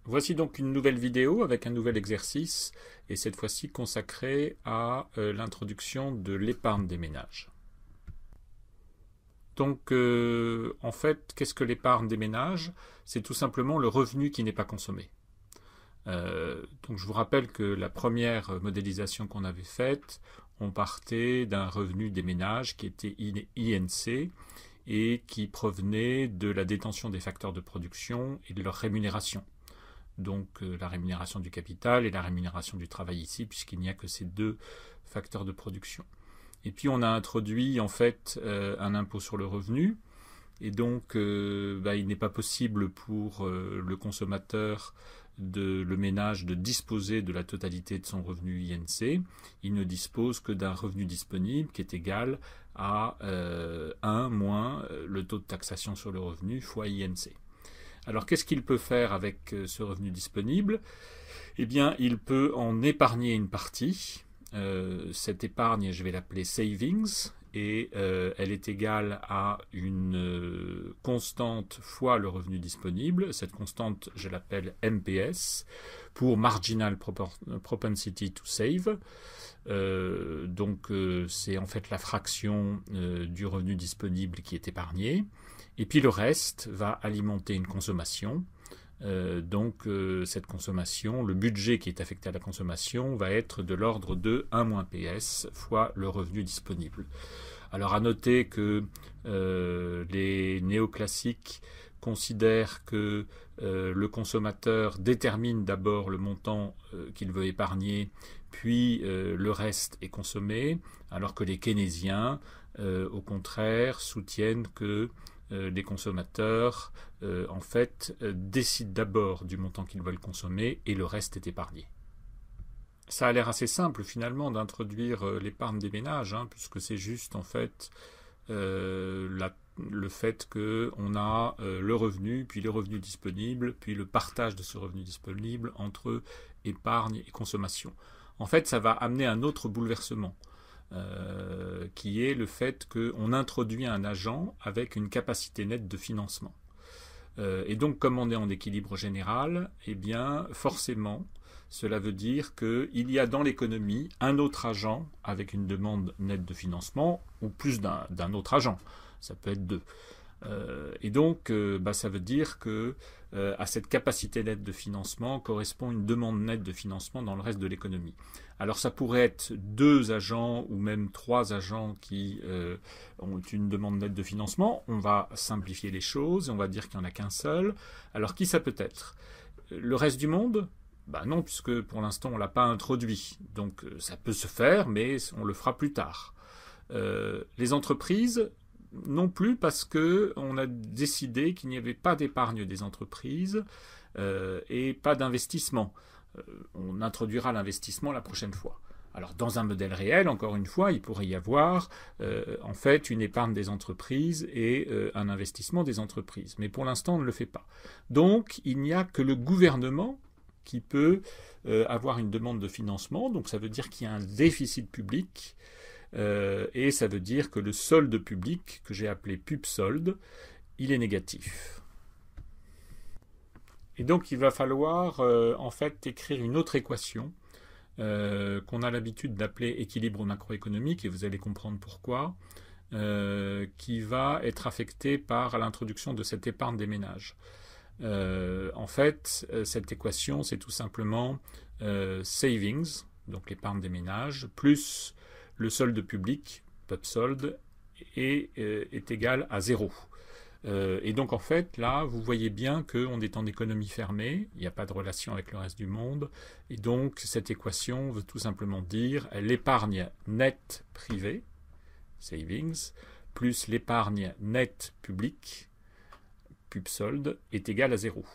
Voici donc une nouvelle vidéo avec un nouvel exercice, et cette fois-ci consacré à l'introduction de l'épargne des ménages. Donc, en fait, qu'est-ce que l'épargne des ménages? C'est tout simplement le revenu qui n'est pas consommé. Donc, je vous rappelle que la première modélisation qu'on avait faite, on partait d'un revenu des ménages qui était INC et qui provenait de la détention des facteurs de production et de leur rémunération. Donc la rémunération du capital et la rémunération du travail ici, puisqu'il n'y a que ces deux facteurs de production. Et puis on a introduit en fait un impôt sur le revenu, et donc il n'est pas possible pour le consommateur, le ménage, de disposer de la totalité de son revenu INC. Il ne dispose que d'un revenu disponible qui est égal à 1 moins le taux de taxation sur le revenu fois INC. Alors qu'est-ce qu'il peut faire avec ce revenu disponible? Eh bien, il peut en épargner une partie. Cette épargne, je vais l'appeler savings, et elle est égale à une constante fois le revenu disponible. Cette constante, je l'appelle MPS, pour Marginal Propensity to Save. Donc c'est en fait la fraction du revenu disponible qui est épargné. Et puis le reste va alimenter une consommation. Cette consommation, le budget qui est affecté à la consommation va être de l'ordre de 1 moins PS fois le revenu disponible. Alors à noter que les néoclassiques considèrent que le consommateur détermine d'abord le montant qu'il veut épargner, puis le reste est consommé, alors que les keynésiens, au contraire, soutiennent que les consommateurs décident d'abord du montant qu'ils veulent consommer et le reste est épargné. Ça a l'air assez simple finalement d'introduire l'épargne des ménages, puisque c'est juste en fait le fait qu'on a le revenu, puis le revenu disponible, puis le partage de ce revenu disponible entre épargne et consommation. En fait, ça va amener un autre bouleversement. Qui est le fait qu'on introduit un agent avec une capacité nette de financement. Et donc, comme on est en équilibre général, eh bien, forcément, cela veut dire qu'il y a dans l'économie un autre agent avec une demande nette de financement, ou plus d'un autre agent. Ça peut être deux. Et donc, ça veut dire que à cette capacité nette de financement correspond une demande nette de financement dans le reste de l'économie. Alors ça pourrait être 2 agents ou même 3 agents qui ont une demande nette de financement. On va simplifier les choses et on va dire qu'il n'y en a qu'un seul. Alors qui ça peut être? Le reste du monde? Non, puisque pour l'instant on ne l'a pas introduit. Donc ça peut se faire, mais on le fera plus tard. Les entreprises? Non plus, parce qu'on a décidé qu'il n'y avait pas d'épargne des entreprises et pas d'investissement. On introduira l'investissement la prochaine fois. Alors dans un modèle réel, encore une fois, il pourrait y avoir en fait une épargne des entreprises et un investissement des entreprises. Mais pour l'instant, on ne le fait pas. Donc il n'y a que le gouvernement qui peut avoir une demande de financement. Donc ça veut dire qu'il y a un déficit public. Et ça veut dire que le solde public, que j'ai appelé pub-solde, il est négatif. Et donc il va falloir en fait écrire une autre équation qu'on a l'habitude d'appeler équilibre macroéconomique, et vous allez comprendre pourquoi, qui va être affectée par l'introduction de cette épargne des ménages. En fait, cette équation, c'est tout simplement savings, donc l'épargne des ménages, plus le solde public, pub-solde, est égal à 0. Et donc en fait, là, vous voyez bien qu'on est en économie fermée, il n'y a pas de relation avec le reste du monde, et donc cette équation veut tout simplement dire l'épargne nette privée, savings, plus l'épargne nette publique, pub-solde, est égal à 0.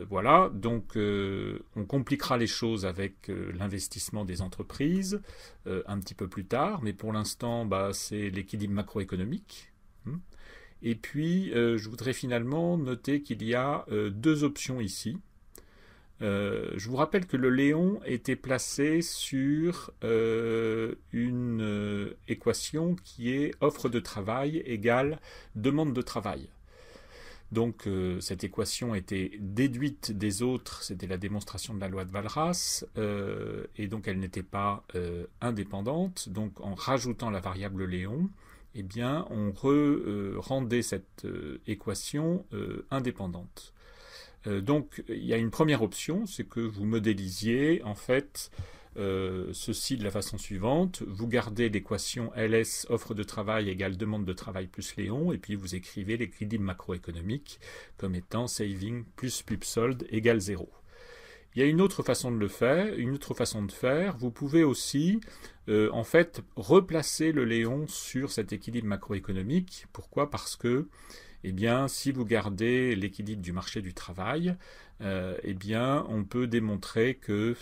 Voilà, donc on compliquera les choses avec l'investissement des entreprises un petit peu plus tard, mais pour l'instant, c'est l'équilibre macroéconomique. Et puis, je voudrais finalement noter qu'il y a 2 options ici. Je vous rappelle que le Léon était placé sur une équation qui est offre de travail égale demande de travail. Donc cette équation était déduite des autres, c'était la démonstration de la loi de Walras, et donc elle n'était pas indépendante. Donc en rajoutant la variable Léon, eh bien on rendait cette équation indépendante. Donc il y a une première option, c'est que vous modélisiez en fait ceci de la façon suivante. Vous gardez l'équation LS offre de travail égale demande de travail plus Léon, et puis vous écrivez l'équilibre macroéconomique comme étant saving plus pub solde égale 0. Il y a une autre façon de le faire, vous pouvez aussi en fait replacer le Léon sur cet équilibre macroéconomique. Pourquoi? Parce que eh bien, si vous gardez l'équilibre du marché du travail, eh bien, on peut démontrer que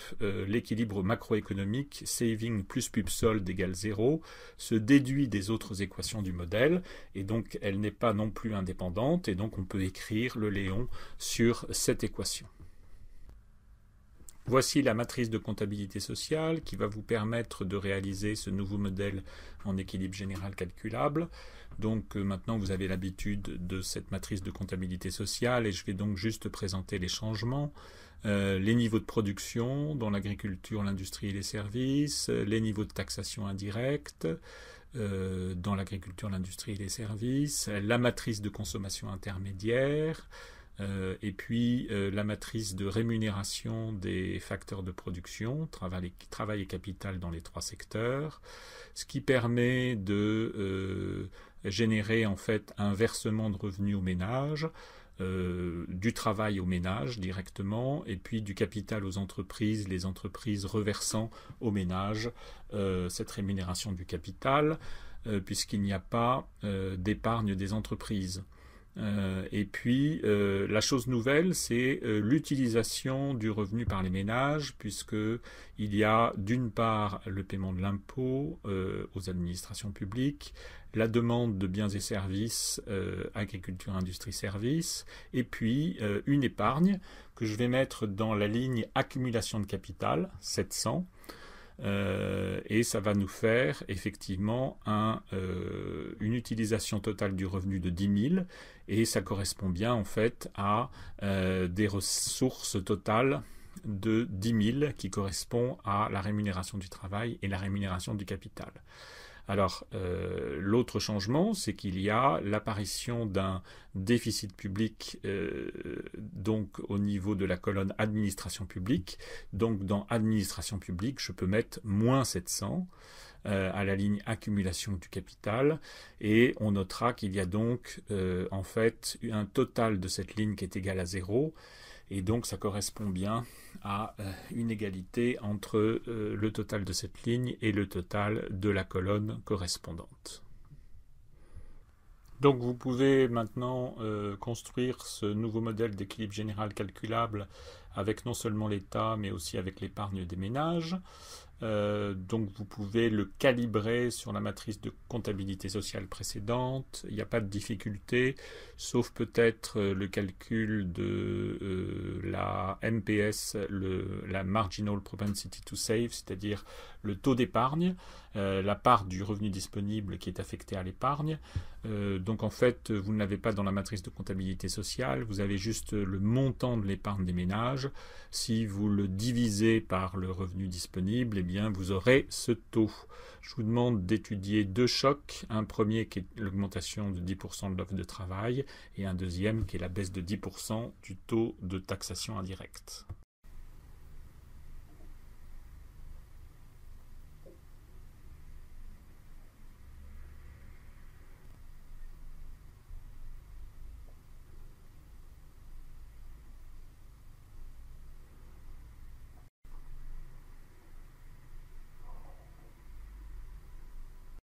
l'équilibre macroéconomique saving plus pub solde égale 0 se déduit des autres équations du modèle, et donc elle n'est pas non plus indépendante, et donc on peut écrire le Léon sur cette équation. Voici la matrice de comptabilité sociale qui va vous permettre de réaliser ce nouveau modèle en équilibre général calculable. Donc maintenant vous avez l'habitude de cette matrice de comptabilité sociale, et je vais donc juste présenter les changements. Les niveaux de production dans l'agriculture, l'industrie et les services, les niveaux de taxation indirecte dans l'agriculture, l'industrie et les services, la matrice de consommation intermédiaire, et puis la matrice de rémunération des facteurs de production, travail et capital dans les 3 secteurs, ce qui permet de générer en fait un versement de revenus aux ménages, du travail aux ménages directement, et puis du capital aux entreprises, les entreprises reversant aux ménages cette rémunération du capital, puisqu'il n'y a pas d'épargne des entreprises. Et puis la chose nouvelle, c'est l'utilisation du revenu par les ménages, puisqu'il y a d'une part le paiement de l'impôt aux administrations publiques, la demande de biens et services, agriculture, industrie, services, et puis une épargne que je vais mettre dans la ligne accumulation de capital, 700. Et ça va nous faire effectivement une utilisation totale du revenu de 10 000, et ça correspond bien en fait à des ressources totales de 10 000 qui correspond à la rémunération du travail et la rémunération du capital. Alors, l'autre changement, c'est qu'il y a l'apparition d'un déficit public donc au niveau de la colonne administration publique. Donc, dans administration publique, je peux mettre moins 700 à la ligne accumulation du capital, et on notera qu'il y a donc en fait un total de cette ligne qui est égal à 0. Et donc ça correspond bien à une égalité entre le total de cette ligne et le total de la colonne correspondante. Donc vous pouvez maintenant construire ce nouveau modèle d'équilibre général calculable avec non seulement l'État mais aussi avec l'épargne des ménages. Donc vous pouvez le calibrer sur la matrice de comptabilité sociale précédente, il n'y a pas de difficulté, sauf peut-être le calcul de la MPS, la Marginal Propensity to Save, c'est-à-dire le taux d'épargne, la part du revenu disponible qui est affectée à l'épargne. Donc en fait, vous ne l'avez pas dans la matrice de comptabilité sociale, vous avez juste le montant de l'épargne des ménages. Si vous le divisez par le revenu disponible, eh bien vous aurez ce taux. Je vous demande d'étudier 2 chocs, un premier qui est l'augmentation de 10% de l'offre de travail, et un deuxième qui est la baisse de 10% du taux de taxation indirecte.